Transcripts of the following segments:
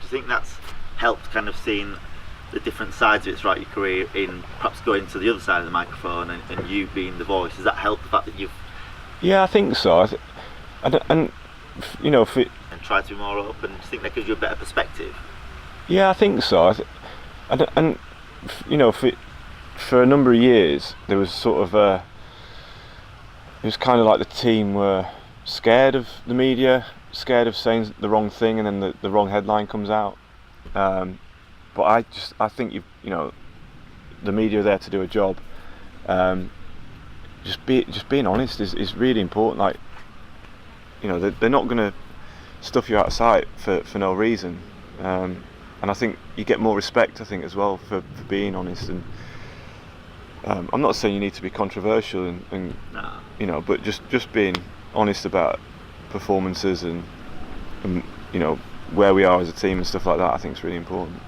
you think that's helped kind of seeing the different sides of it throughout your career, in perhaps going to the other side of the microphone and you being the voice? Does that help, the fact that you've... Yeah, I think so. And you know, and try to be more open, do you think that gives you a better perspective? Yeah, I think so. And you know, for a number of years there was sort of it was kind of like the team were scared of the media, scared of saying the wrong thing, and then the wrong headline comes out. But I think you know, the media are there to do a job. Just being honest is really important. Like, you know, they're not going to stuff you out of sight for no reason. And I think you get more respect, I think, as well for being honest. And I'm not saying you need to be controversial and Nah. you know, but just being honest about performances and you know, where we are as a team and stuff like that, I think is really important.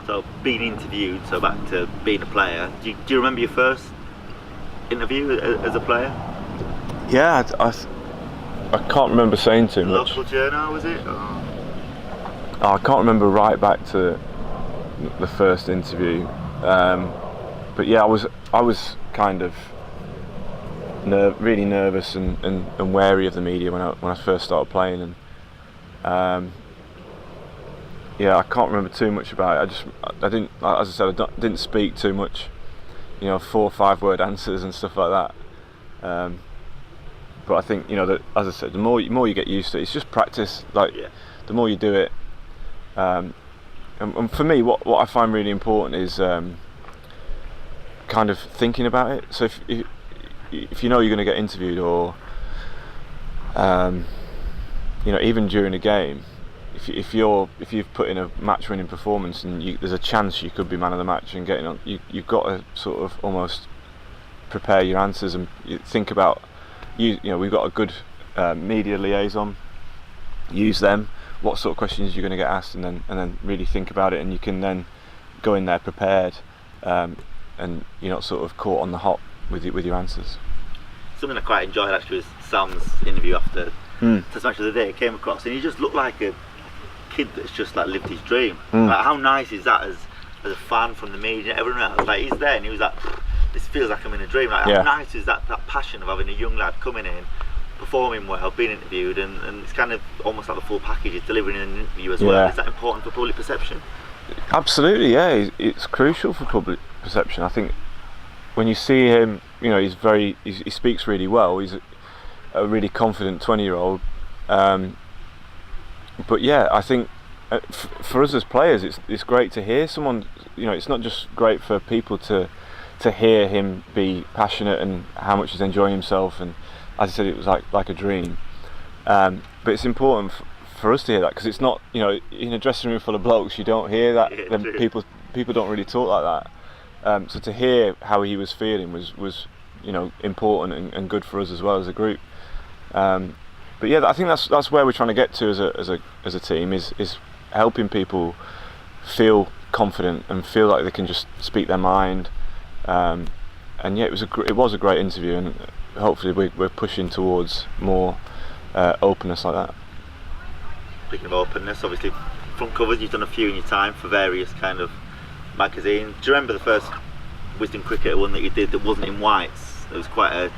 So being interviewed, so back to being a player, do you remember your first interview as a player? Yeah, I can't remember saying too much. Local journal, was it? Or? I can't remember right back to the first interview, but yeah, I was kind of really nervous and wary of the media when I first started playing, and yeah, I can't remember too much about it. I didn't, as I said, I didn't speak too much, you know, 4 or 5 word answers and stuff like that. But I think, you know, that, as I said, the more you get used to it, it's just practice. Like, Yeah. the more you do it. And for me, what I find really important is kind of thinking about it. So if you know you're going to get interviewed, or you know, even during a game, if you've put in a match-winning performance and there's a chance you could be man of the match and getting on, you've got to sort of almost prepare your answers and think about you know, we've got a good media liaison. Use them. What sort of questions you're going to get asked, and then really think about it, and you can then go in there prepared, and you're not sort of caught on the hop with your answers. Something I quite enjoyed actually was Sam's interview after Test match of the day. Came across and he just looked like a kid that's just like lived his dream. Like, how nice is that as a fan from the media, everyone else? Like, he's there and he was like, this feels like I'm in a dream. Like, how nice is that passion of having a young lad coming in, performing well, being interviewed, and it's kind of almost like the full package. It's delivering an interview as well. Is that important for public perception? Absolutely, yeah. It's crucial for public perception. I think when you see him, you know, he speaks really well. He's a really confident 20-year-old. But yeah, I think for us as players, it's great to hear someone. You know, it's not just great for people to hear him be passionate and how much he's enjoying himself, and as I said, it was like a dream. But it's important for us to hear that, because it's not, you know, in a dressing room full of blokes, you don't hear that. Then people don't really talk like that. So to hear how he was feeling was you know, important and good for us as well as a group. But yeah, I think that's where we're trying to get to as a team, is helping people feel confident and feel like they can just speak their mind. And yeah, it was a great interview, and hopefully we're pushing towards more openness like that. Speaking of openness, obviously front covers, you've done a few in your time for various kind of magazines. Do you remember the first Wisdom Cricketer one that you did that wasn't in whites? It was quite a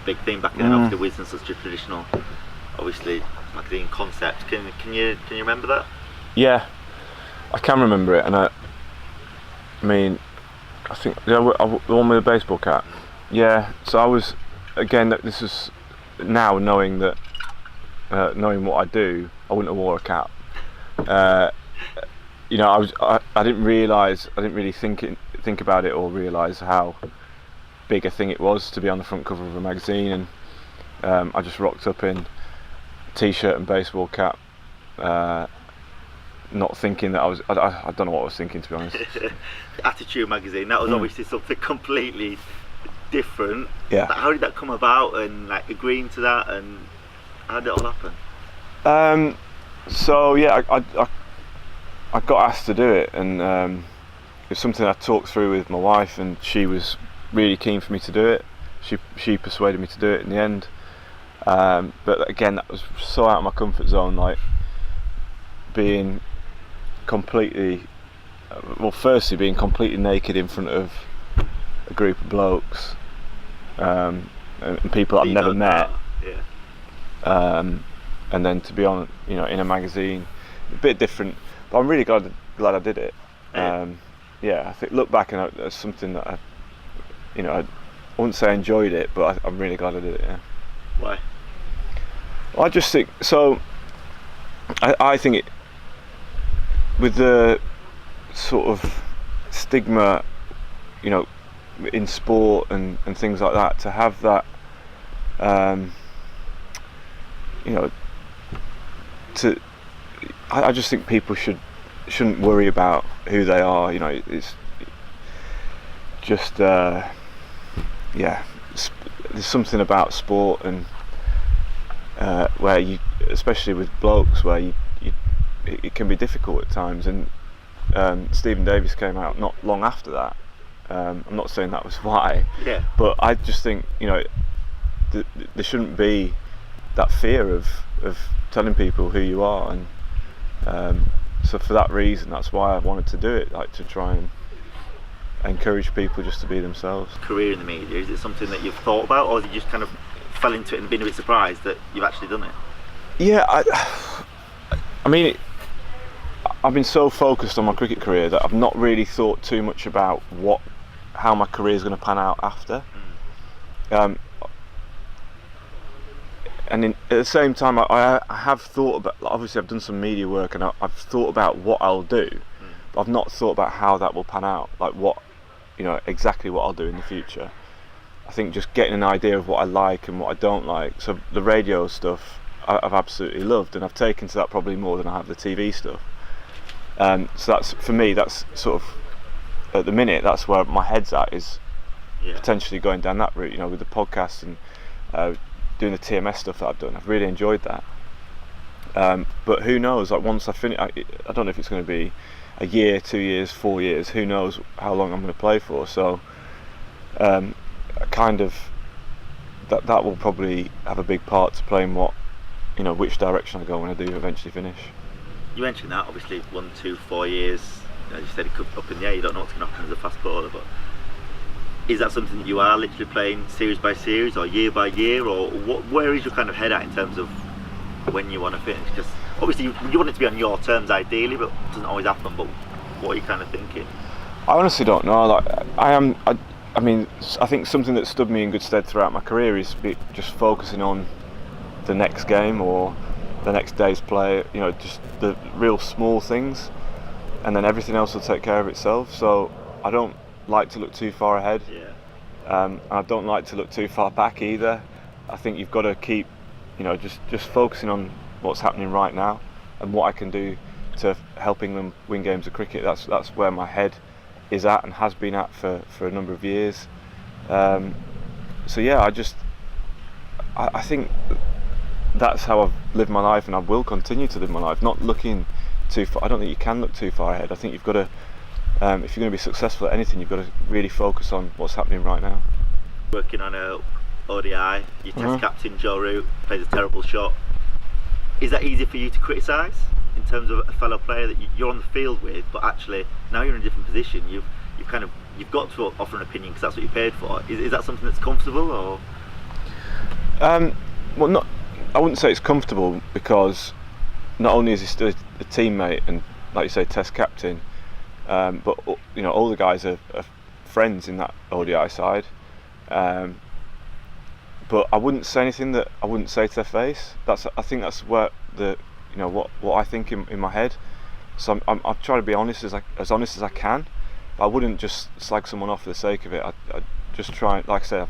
big thing back then. Obviously Wisdom's such a traditional, obviously, magazine concept. Can you remember that? Yeah, I can remember it, and I mean, I think the one with the baseball cap. Yeah, so I was, again, this is now knowing that, knowing what I do, I wouldn't have wore a cap. You know, I didn't realise, I didn't really think about it or realise how big a thing it was to be on the front cover of a magazine, and I just rocked up in t-shirt and baseball cap, not thinking that I don't know what I was thinking, to be honest. Attitude magazine, that was obviously something completely different. Yeah. How did that come about, and like agreeing to that, and how did it all happen? So yeah, I got asked to do it, and it was something I talked through with my wife, and she was really keen for me to do it. She persuaded me to do it in the end. But again, that was so out of my comfort zone, like being completely, well, firstly being completely naked in front of a group of blokes and people I've never met, and then to be on, in a magazine, a bit different, but I'm really glad I did it. I think look back and it's something that I wouldn't say I enjoyed it, but I'm really glad I did it. Yeah. Why? I just think so. I think it, with the sort of stigma, in sport and things like that, to have that, I just think people shouldn't worry about who they are. It's just there's something about sport and where you, especially with blokes, where it can be difficult at times. And Stephen Davis came out not long after that. I'm not saying that was why, but I just think there shouldn't be that fear of telling people who you are, and so for that reason, that's why I wanted to do it, like to try and encourage people just to be themselves. Career in the media, is it something that you've thought about, or have you just kind of fell into it and been a bit surprised that you've actually done it? Yeah, I mean, I've been so focused on my cricket career that I've not really thought too much about how my career is going to pan out after. And at the same time, I have thought about, obviously I've done some media work and I've thought about what I'll do, but I've not thought about how that will pan out, like exactly what I'll do in the future. I think just getting an idea of what I like and what I don't like. So the radio stuff I've absolutely loved, and I've taken to that probably more than I have the TV stuff. So that's, for me, that's sort of, at the minute, that's where my head's at, is potentially going down that route, with the podcast and doing the TMS stuff that I've done. I've really enjoyed that. But who knows, like once I finish, I don't know if it's going to be a year, 2 years, 4 years, who knows how long I'm going to play for. So kind of that will probably have a big part to play in which direction I go when I do eventually finish. You mentioned that, obviously 1, 2, 4 years, you said it could up in the air, you don't know what's going to happen as a fast bowler, but is that something that you are literally playing series by series or year by year, or where is your kind of head at in terms of when you want to finish? Because obviously you want it to be on your terms ideally, but it doesn't always happen. But what are you kind of thinking? I honestly don't know. Like I mean, I think something that stood me in good stead throughout my career is just focusing on the next game or the next day's play, just the real small things, and then everything else will take care of itself. So I don't like to look too far ahead, and I don't like to look too far back either. I think you've got to keep, just focusing on what's happening right now and what I can do to help England win games of cricket. That's where my head is at and has been at for a number of years. So yeah, I think that's how I've lived my life, and I will continue to live my life, not looking too far. I don't think you can look too far ahead. I think you've got to, if you're going to be successful at anything, you've got to really focus on what's happening right now. Working on a ODI, your test captain Joe Root plays a terrible shot. Is that easy for you to criticise in terms of a fellow player that you're on the field with, but actually now you're in a different position? You've got to offer an opinion because that's what you paid for. Is that something that's comfortable, or? Well, not. I wouldn't say it's comfortable, because not only is he still a teammate and, like you say, test captain, but all the guys are friends in that ODI side. But I wouldn't say anything that I wouldn't say to their face. I think that's where what I think in my head. So I'm trying to be honest as honest as I can. But I wouldn't just slag someone off for the sake of it. I'd just try, like I say,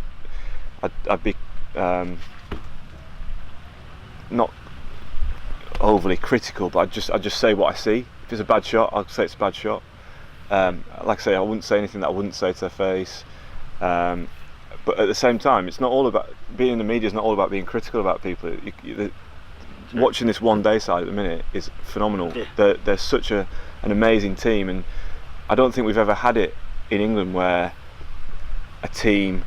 I'd be not overly critical, but I'd just say what I see. If it's a bad shot, I'll say it's a bad shot. Like I say, I wouldn't say anything that I wouldn't say to their face. But at the same time, it's not all about being in the media. Is not all about being critical about people. Watching this one day side at the minute is phenomenal. Yeah. They're such an amazing team, and I don't think we've ever had it in England where a team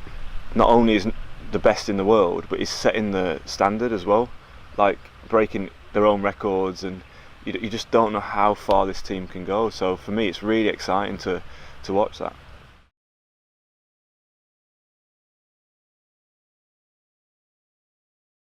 not only is the best in the world, but is setting the standard as well, like breaking their own records, and you just don't know how far this team can go. So for me, it's really exciting to watch that.